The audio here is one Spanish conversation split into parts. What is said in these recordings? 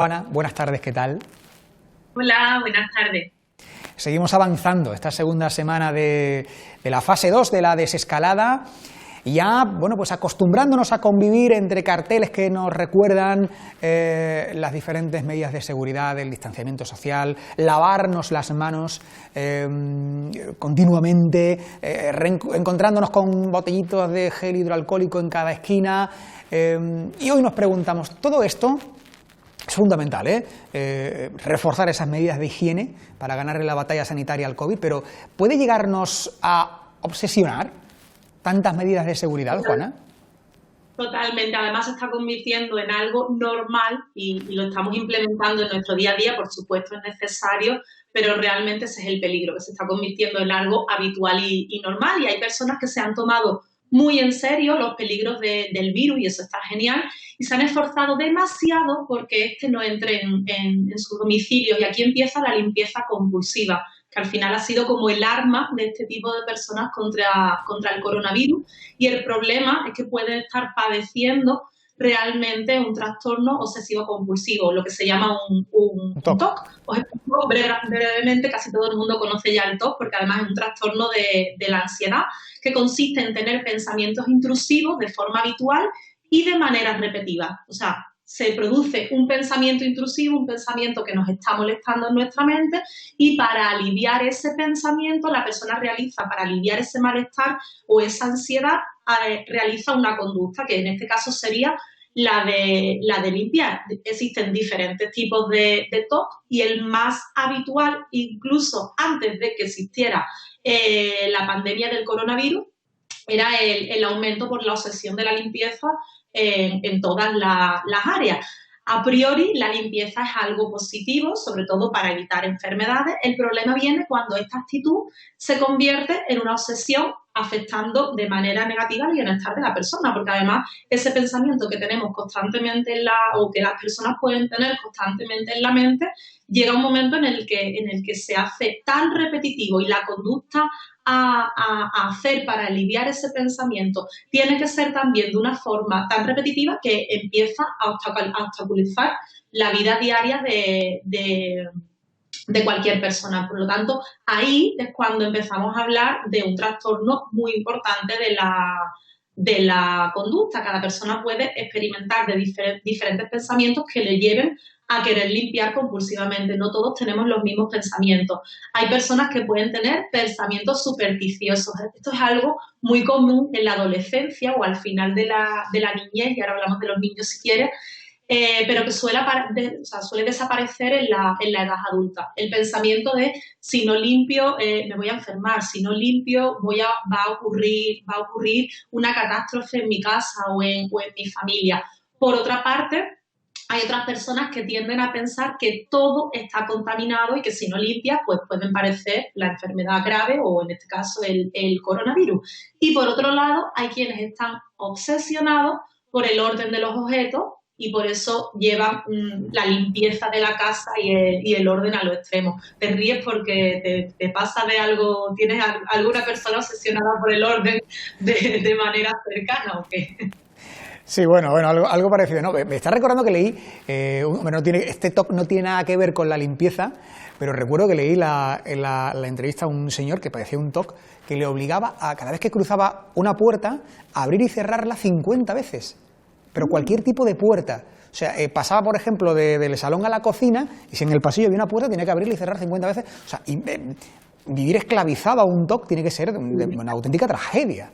Ana, buenas tardes, ¿qué tal? Hola, buenas tardes. Seguimos avanzando esta segunda semana de la fase 2 de la desescalada y ya, bueno, pues acostumbrándonos a convivir entre carteles que nos recuerdan las diferentes medidas de seguridad, el distanciamiento social, lavarnos las manos continuamente, encontrándonos con botellitos de gel hidroalcohólico en cada esquina. Y hoy nos preguntamos, ¿todo esto es fundamental, reforzar esas medidas de higiene para ganarle la batalla sanitaria al COVID, pero ¿puede llegarnos a obsesionar tantas medidas de seguridad, Juana? Totalmente, además se está convirtiendo en algo normal y lo estamos implementando en nuestro día a día, por supuesto es necesario, pero realmente ese es el peligro, que se está convirtiendo en algo habitual y normal, y hay personas que se han tomado muy en serio los peligros del virus, y eso está genial, y se han esforzado demasiado porque este no entre en sus domicilios, y aquí empieza la limpieza compulsiva, que al final ha sido como el arma de este tipo de personas contra el coronavirus, y el problema es que pueden estar padeciendo realmente un trastorno obsesivo-compulsivo, lo que se llama un TOC. Os explico brevemente, casi todo el mundo conoce ya el TOC, porque además es un trastorno de la ansiedad, que consiste en tener pensamientos intrusivos de forma habitual y de manera repetitiva. O sea, se produce un pensamiento intrusivo, un pensamiento que nos está molestando en nuestra mente, y para aliviar ese pensamiento, la persona realiza, para aliviar ese malestar o esa ansiedad, realiza una conducta, que en este caso sería la de limpiar. Existen diferentes tipos de TOC, y el más habitual, incluso antes de que existiera la pandemia del coronavirus, era el aumento por la obsesión de la limpieza en todas las áreas. A priori, la limpieza es algo positivo, sobre todo para evitar enfermedades. El problema viene cuando esta actitud se convierte en una obsesión, afectando de manera negativa el bienestar de la persona, porque además ese pensamiento que tenemos constantemente o que las personas pueden tener constantemente en la mente, llega un momento en el que se hace tan repetitivo, y la conducta a hacer para aliviar ese pensamiento tiene que ser también de una forma tan repetitiva que empieza a obstaculizar la vida diaria de cualquier persona. Por lo tanto, ahí es cuando empezamos a hablar de un trastorno muy importante de la conducta. Cada persona puede experimentar de diferentes pensamientos que le lleven a querer limpiar compulsivamente. No todos tenemos los mismos pensamientos. Hay personas que pueden tener pensamientos supersticiosos. Esto es algo muy común en la adolescencia o al final de la niñez, y ahora hablamos de los niños si quieres, pero que suele desaparecer en la edad adulta. El pensamiento de si no limpio me voy a enfermar, si no limpio va a ocurrir una catástrofe en mi casa o en mi familia. Por otra parte, hay otras personas que tienden a pensar que todo está contaminado y que si no limpias, pues pueden padecer la enfermedad grave o en este caso el coronavirus. Y por otro lado, hay quienes están obsesionados por el orden de los objetos y por eso llevan la limpieza de la casa y el orden a los extremos. ¿Te ríes porque te pasa de algo, tienes alguna persona obsesionada por el orden de manera cercana o qué? Sí, bueno, algo parecido, ¿no? Me está recordando que leí, este TOC no tiene nada que ver con la limpieza, pero recuerdo que leí en la entrevista a un señor que padecía un TOC que le obligaba a, cada vez que cruzaba una puerta, a abrir y cerrarla 50 veces, pero cualquier tipo de puerta. O sea, pasaba, por ejemplo, del salón a la cocina, y si en el pasillo había una puerta, tenía que abrirla y cerrar 50 veces. O sea, vivir esclavizado a un TOC tiene que ser una auténtica tragedia.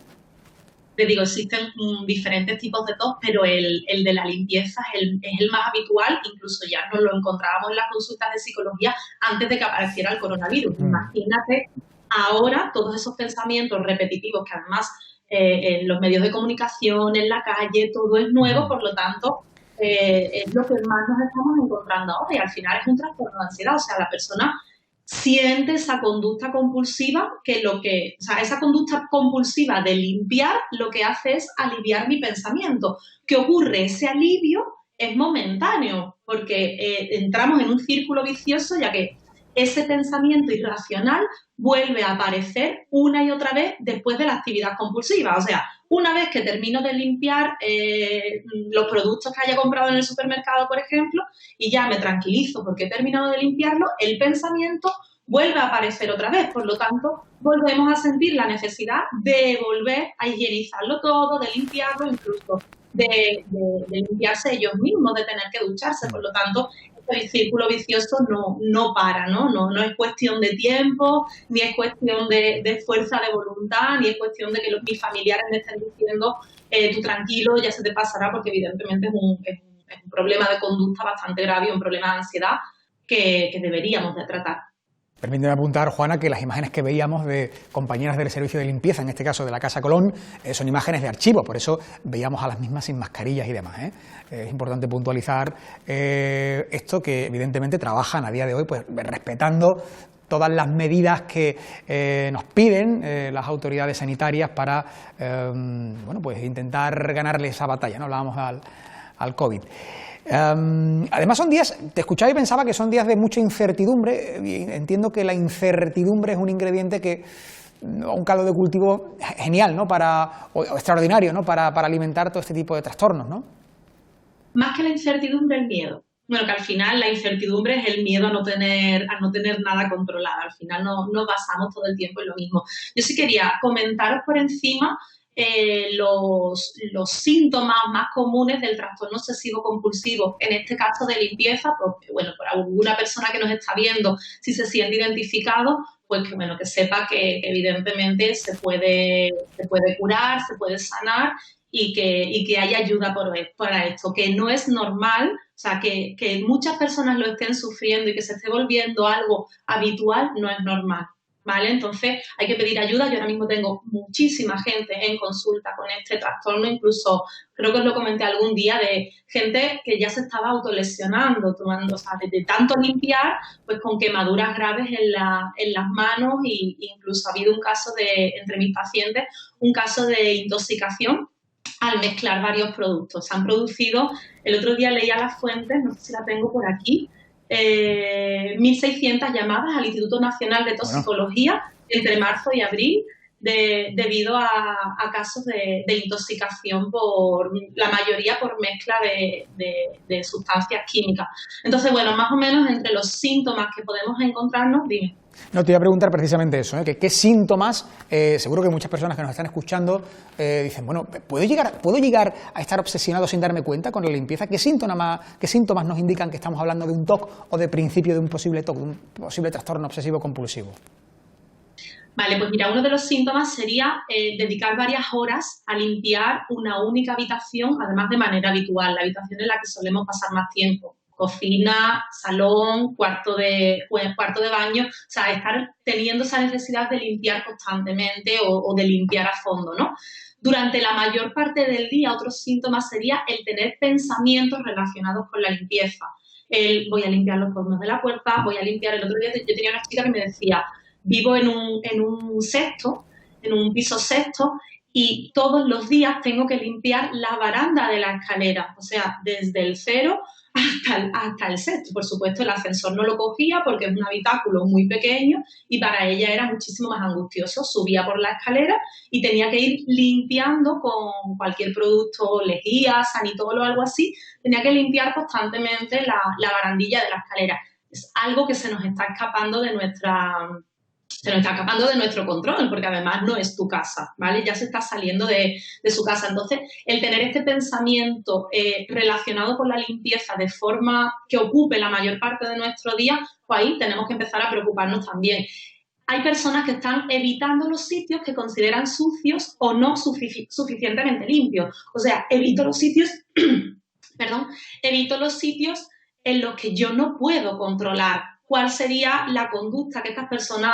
Te digo, existen diferentes tipos de TOC, pero el de la limpieza es el más habitual. Incluso ya nos lo encontrábamos en las consultas de psicología antes de que apareciera el coronavirus. Imagínate ahora todos esos pensamientos repetitivos que además en los medios de comunicación, en la calle, todo es nuevo, por lo tanto es lo que más nos estamos encontrando ahora, y al final es un trastorno de ansiedad. O sea, la persona siente esa conducta compulsiva esa conducta compulsiva de limpiar lo que hace es aliviar mi pensamiento. ¿Qué ocurre? Ese alivio es momentáneo porque entramos en un círculo vicioso, ya que ese pensamiento irracional vuelve a aparecer una y otra vez después de la actividad compulsiva. O sea, Una vez que termino de limpiar los productos que haya comprado en el supermercado, por ejemplo, y ya me tranquilizo porque he terminado de limpiarlo, el pensamiento vuelve a aparecer otra vez. Por lo tanto, volvemos a sentir la necesidad de volver a higienizarlo todo, de limpiarlo, incluso de limpiarse ellos mismos, de tener que ducharse. Por lo tanto, el círculo vicioso no para, ¿no? No es cuestión de tiempo, ni es cuestión de fuerza de voluntad, ni es cuestión de que mis familiares me estén diciendo tú tranquilo, ya se te pasará, porque evidentemente es un problema de conducta bastante grave, un problema de ansiedad que deberíamos de tratar. Permíteme apuntar, Juana, que las imágenes que veíamos de compañeras del servicio de limpieza, en este caso de la Casa Colón, son imágenes de archivo, por eso veíamos a las mismas sin mascarillas y demás. Es importante puntualizar esto, que evidentemente trabajan a día de hoy pues respetando todas las medidas que nos piden las autoridades sanitarias para bueno, pues intentar ganarle esa batalla, ¿no? Hablábamos al COVID. Además son días, te escuchaba y pensaba que son días de mucha incertidumbre, y entiendo que la incertidumbre es un ingrediente que, un caldo de cultivo genial, ¿no? O extraordinario, ¿no? Para alimentar todo este tipo de trastornos, ¿no? Más que la incertidumbre, el miedo. Bueno, que al final la incertidumbre es el miedo a no tener nada controlado. Al final nos basamos todo el tiempo en lo mismo. Yo sí quería comentaros por encima los síntomas más comunes del trastorno obsesivo compulsivo, en este caso de limpieza, porque bueno, por alguna persona que nos está viendo, si se siente identificado, pues que bueno, que sepa que evidentemente se puede curar, se puede sanar y que hay ayuda para esto, que no es normal, o sea, que muchas personas lo estén sufriendo y que se esté volviendo algo habitual, no es normal. ¿Vale? Entonces hay que pedir ayuda. Yo ahora mismo tengo muchísima gente en consulta con este trastorno, incluso creo que os lo comenté algún día, de gente que ya se estaba autolesionando, tomando, o sea, de tanto limpiar, pues con quemaduras graves en las manos, y incluso ha habido un caso entre mis pacientes, un caso de intoxicación al mezclar varios productos. Se han producido, el otro día leía las fuentes, no sé si la tengo por aquí, 1.600 llamadas al Instituto Nacional de Toxicología entre marzo y abril debido a casos de intoxicación, la mayoría por mezcla de sustancias químicas. Entonces, bueno, más o menos entre los síntomas que podemos encontrarnos, dime. No, te iba a preguntar precisamente eso, ¿qué síntomas? Seguro que muchas personas que nos están escuchando dicen, bueno, ¿puedo llegar a estar obsesionado sin darme cuenta con la limpieza? ¿Qué síntomas nos indican que estamos hablando de un TOC o de principio de un posible TOC, de un posible trastorno obsesivo compulsivo? Vale, pues mira, uno de los síntomas sería dedicar varias horas a limpiar una única habitación, además de manera habitual, la habitación en la que solemos pasar más tiempo. Cocina, salón, cuarto de baño, o sea, estar teniendo esa necesidad de limpiar constantemente o de limpiar a fondo, ¿no? Durante la mayor parte del día, otro síntoma sería el tener pensamientos relacionados con la limpieza. Voy a limpiar los cornos de la puerta, voy a limpiar. El otro día yo tenía una chica que me decía, vivo en un piso sexto, y todos los días tengo que limpiar la baranda de la escalera, o sea, desde el 0 hasta el sexto. Por supuesto, el ascensor no lo cogía porque es un habitáculo muy pequeño y para ella era muchísimo más angustioso. Subía por la escalera y tenía que ir limpiando con cualquier producto, lejía, sanitol o algo así. Tenía que limpiar constantemente la barandilla de la escalera. Es algo que se nos está escapando de nuestro control, porque además no es tu casa, ¿vale? Ya se está saliendo de su casa. Entonces, el tener este pensamiento relacionado con la limpieza de forma que ocupe la mayor parte de nuestro día, pues ahí tenemos que empezar a preocuparnos también. Hay personas que están evitando los sitios que consideran sucios o no suficientemente limpios. O sea, evito los sitios en los que yo no puedo controlar cuál sería la conducta que estas personas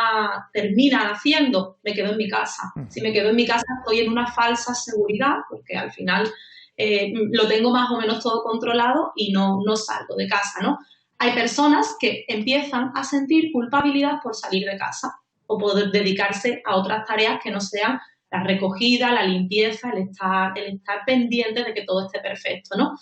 terminan haciendo. Me quedo en mi casa. Si me quedo en mi casa estoy en una falsa seguridad, porque al final lo tengo más o menos todo controlado y no salgo de casa, ¿no? Hay personas que empiezan a sentir culpabilidad por salir de casa o por dedicarse a otras tareas que no sean la recogida, la limpieza, el estar pendiente de que todo esté perfecto, ¿no?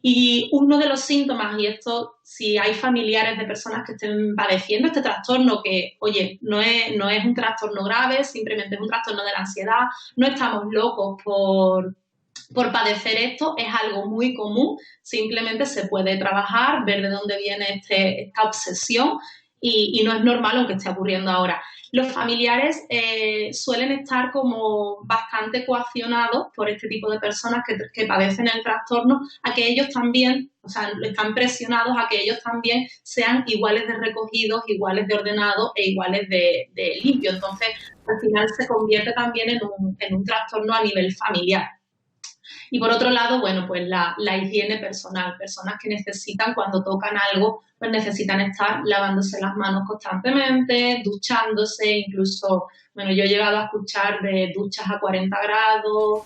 Y uno de los síntomas, y esto si hay familiares de personas que estén padeciendo este trastorno, que, oye, no es un trastorno grave, simplemente es un trastorno de la ansiedad, no estamos locos por padecer esto, es algo muy común, simplemente se puede trabajar, ver de dónde viene esta obsesión y no es normal aunque esté ocurriendo ahora. Los familiares suelen estar como bastante coaccionados por este tipo de personas que padecen el trastorno a que ellos también, o sea, están presionados a que ellos también sean iguales de recogidos, iguales de ordenados e iguales de limpios. Entonces, al final se convierte también en un trastorno a nivel familiar. Y por otro lado, bueno, pues la higiene personal, personas que necesitan cuando tocan algo, pues necesitan estar lavándose las manos constantemente, duchándose, incluso, bueno, yo he llegado a escuchar de duchas a 40 grados,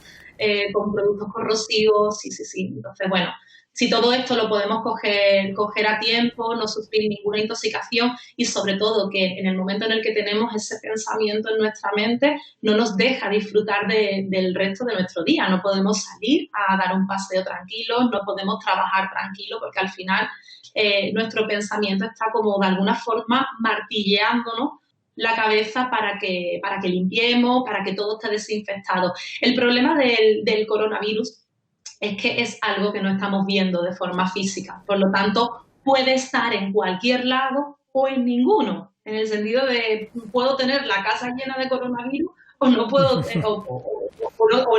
con productos corrosivos, sí. Entonces, bueno, si todo esto lo podemos coger a tiempo, no sufrir ninguna intoxicación y sobre todo que en el momento en el que tenemos ese pensamiento en nuestra mente no nos deja disfrutar del resto de nuestro día. No podemos salir a dar un paseo tranquilo, no podemos trabajar tranquilo porque al final nuestro pensamiento está como de alguna forma martilleándonos la cabeza para que limpiemos, para que todo esté desinfectado. El problema del coronavirus es que es algo que no estamos viendo de forma física. Por lo tanto, puede estar en cualquier lado o en ninguno. En el sentido de, puedo tener la casa llena de coronavirus o no puedo, o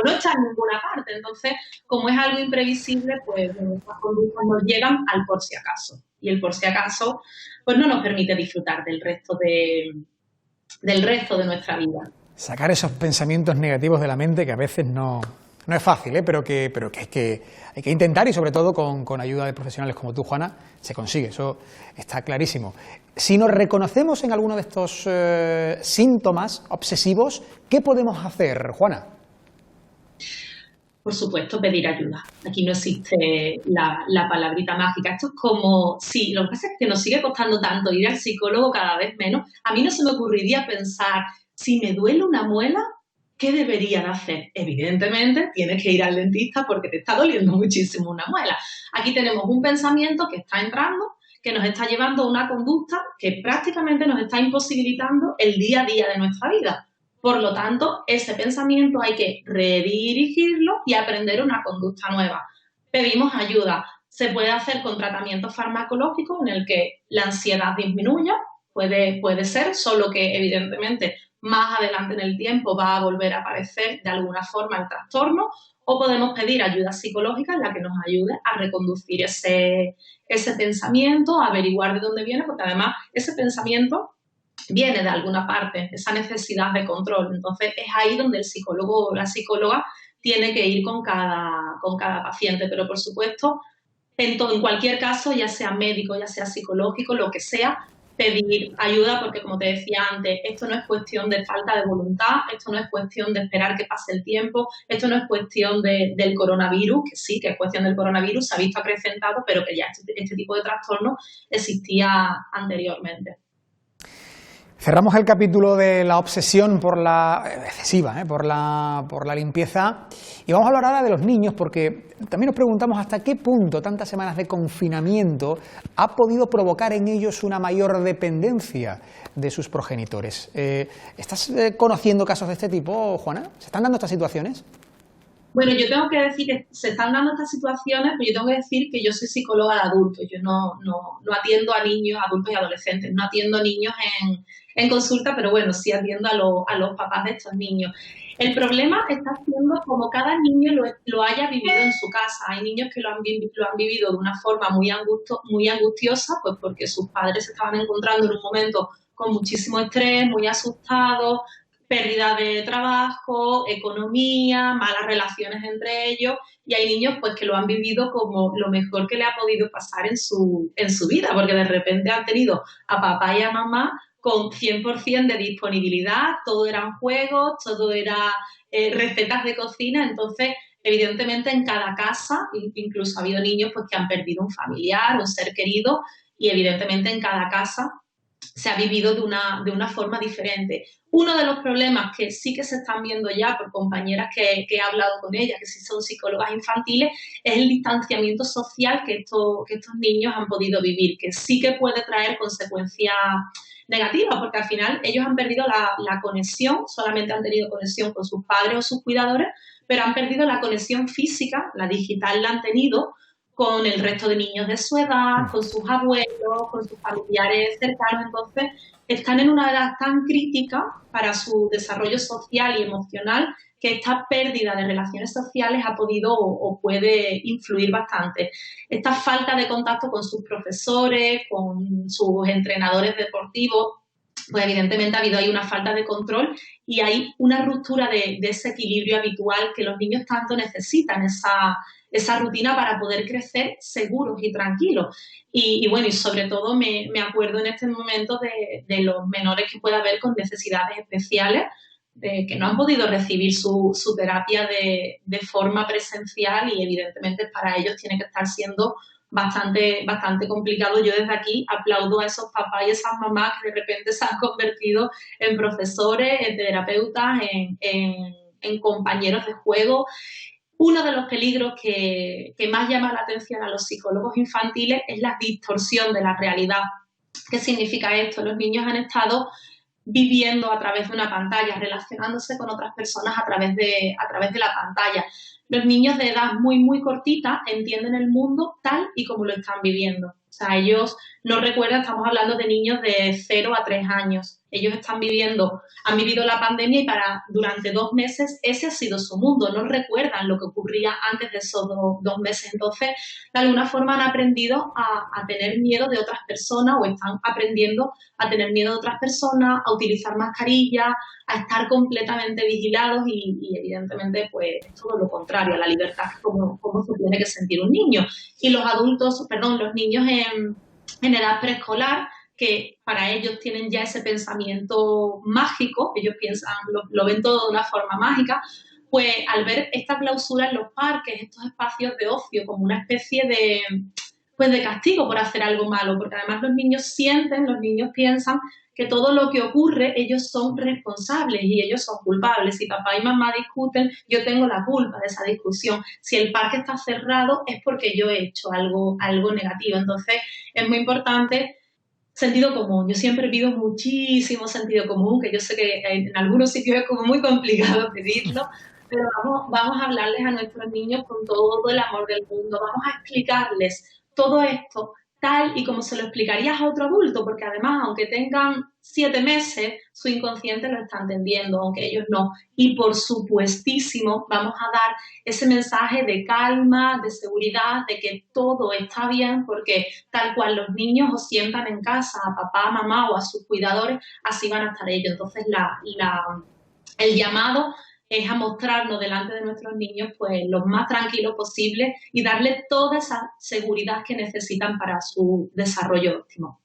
no está en ninguna parte. Entonces, como es algo imprevisible, pues estas conductas nos llegan al por si acaso. Y el por si acaso, pues no nos permite disfrutar del resto de nuestra vida. Sacar esos pensamientos negativos de la mente que a veces no es fácil, pero que hay que intentar y sobre todo con ayuda de profesionales como tú, Juana, se consigue, eso está clarísimo. Si nos reconocemos en alguno de estos síntomas obsesivos, ¿qué podemos hacer, Juana? Por supuesto, pedir ayuda. Aquí no existe la palabrita mágica. Esto es como, sí, lo que pasa es que nos sigue costando tanto ir al psicólogo cada vez menos. A mí no se me ocurriría pensar, si me duele una muela, ¿qué debería de hacer? Evidentemente, tienes que ir al dentista porque te está doliendo muchísimo una muela. Aquí tenemos un pensamiento que está entrando, que nos está llevando a una conducta que prácticamente nos está imposibilitando el día a día de nuestra vida. Por lo tanto, ese pensamiento hay que redirigirlo y aprender una conducta nueva. Pedimos ayuda. Se puede hacer con tratamientos farmacológicos en el que la ansiedad disminuya, puede ser, solo que evidentemente más adelante en el tiempo va a volver a aparecer de alguna forma el trastorno, o podemos pedir ayuda psicológica en la que nos ayude a reconducir ese pensamiento, a averiguar de dónde viene, porque además ese pensamiento viene de alguna parte, esa necesidad de control. Entonces es ahí donde el psicólogo o la psicóloga tiene que ir con cada paciente, pero por supuesto en cualquier caso, ya sea médico, ya sea psicológico, lo que sea, pedir ayuda porque, como te decía antes, esto no es cuestión de falta de voluntad, esto no es cuestión de esperar que pase el tiempo, esto no es cuestión del coronavirus, que sí, que es cuestión del coronavirus, se ha visto acrecentado, pero que ya este tipo de trastorno existía anteriormente. Cerramos el capítulo de la obsesión por la excesiva, por la limpieza, y vamos a hablar ahora de los niños, porque también nos preguntamos hasta qué punto tantas semanas de confinamiento ha podido provocar en ellos una mayor dependencia de sus progenitores. ¿Estás conociendo casos de este tipo, Juana? ¿Se están dando estas situaciones? Bueno, yo tengo que decir que se están dando estas situaciones, pero yo tengo que decir que yo soy psicóloga de adultos, yo no atiendo a niños, adultos y adolescentes, no atiendo a niños en consulta, pero bueno, sí atiendo a los papás de estos niños. El problema está siendo como cada niño lo haya vivido en su casa. Hay niños que lo han vivido de una forma muy angustiosa, pues porque sus padres se estaban encontrando en un momento con muchísimo estrés, muy asustados, pérdida de trabajo, economía, malas relaciones entre ellos, y hay niños pues que lo han vivido como lo mejor que le ha podido pasar en su vida, porque de repente han tenido a papá y a mamá con 100% de disponibilidad, todo eran juegos, todo era recetas de cocina, entonces evidentemente en cada casa, incluso ha habido niños pues que han perdido un familiar, un ser querido, y evidentemente en cada casa se ha vivido de una forma diferente. Uno de los problemas que sí que se están viendo ya por compañeras que he hablado con ellas, que sí son psicólogas infantiles, es el distanciamiento social que estos niños han podido vivir, que sí que puede traer consecuencias negativas, porque al final ellos han perdido la conexión, solamente han tenido conexión con sus padres o sus cuidadores, pero han perdido la conexión física, la digital la han tenido con el resto de niños de su edad, con sus abuelos, con sus familiares cercanos. Entonces, están en una edad tan crítica para su desarrollo social y emocional que esta pérdida de relaciones sociales ha podido o puede influir bastante. Esta falta de contacto con sus profesores, con sus entrenadores deportivos, pues evidentemente ha habido ahí una falta de control y hay una ruptura de ese equilibrio habitual que los niños tanto necesitan, esa rutina para poder crecer seguros y tranquilos. Y bueno, y sobre todo me acuerdo en este momento de los menores que puede haber con necesidades especiales, que no han podido recibir su terapia de forma presencial y evidentemente para ellos tiene que estar siendo bastante complicado. Yo desde aquí aplaudo a esos papás y esas mamás que de repente se han convertido en profesores, en terapeutas, en compañeros de juego. Uno de los peligros que más llama la atención a los psicólogos infantiles es la distorsión de la realidad. ¿Qué significa esto? Los niños han estado viviendo a través de una pantalla, relacionándose con otras personas a través de la pantalla. Los niños de edad muy cortita entienden el mundo tal y como lo están viviendo. O sea, ellos no recuerdan, estamos hablando de niños de 0 a 3 años. Ellos han vivido la pandemia y durante 2 meses ese ha sido su mundo. No recuerdan lo que ocurría antes de esos 2 meses. Entonces, de alguna forma han aprendido a tener miedo de otras personas o están aprendiendo a tener miedo de otras personas, a utilizar mascarillas, a estar completamente vigilados y evidentemente pues es todo lo contrario a la libertad como se tiene que sentir un niño. Y los niños en edad preescolar, que para ellos tienen ya ese pensamiento mágico, ellos piensan, lo ven todo de una forma mágica, pues al ver esta clausura en los parques, estos espacios de ocio, como una especie de castigo por hacer algo malo, porque además los niños piensan que todo lo que ocurre ellos son responsables y ellos son culpables. Si papá y mamá discuten, yo tengo la culpa de esa discusión. Si el parque está cerrado es porque yo he hecho algo negativo. Entonces es muy importante sentido común. Yo siempre pido muchísimo sentido común, que yo sé que en algunos sitios es como muy complicado pedirlo, pero vamos a hablarles a nuestros niños con todo el amor del mundo. Vamos a explicarles todo esto tal y como se lo explicarías a otro adulto, porque además, aunque tengan 7 meses, su inconsciente lo está entendiendo, aunque ellos no. Y por supuestísimo, vamos a dar ese mensaje de calma, de seguridad, de que todo está bien, porque tal cual los niños os sientan en casa, a papá, a mamá o a sus cuidadores, así van a estar ellos. Entonces, el llamado es a mostrarnos delante de nuestros niños pues lo más tranquilos posible y darles toda esa seguridad que necesitan para su desarrollo óptimo.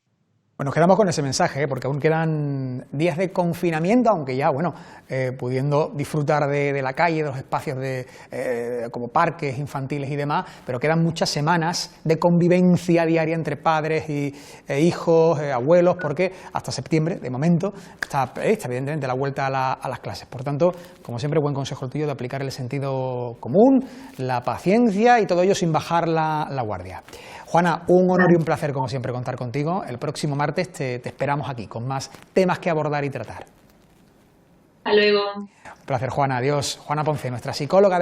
Bueno, nos quedamos con ese mensaje, porque aún quedan días de confinamiento, aunque ya, pudiendo disfrutar de la calle, de los espacios como parques infantiles y demás, pero quedan muchas semanas de convivencia diaria entre padres e hijos, abuelos, porque hasta septiembre, de momento, está evidentemente la vuelta a las clases. Por tanto, como siempre, buen consejo el tuyo de aplicar el sentido común, la paciencia y todo ello sin bajar la guardia. Juana, un honor y un placer, como siempre, contar contigo. El próximo martes te esperamos aquí, con más temas que abordar y tratar. Hasta luego. Un placer, Juana. Adiós. Juana Ponce, nuestra psicóloga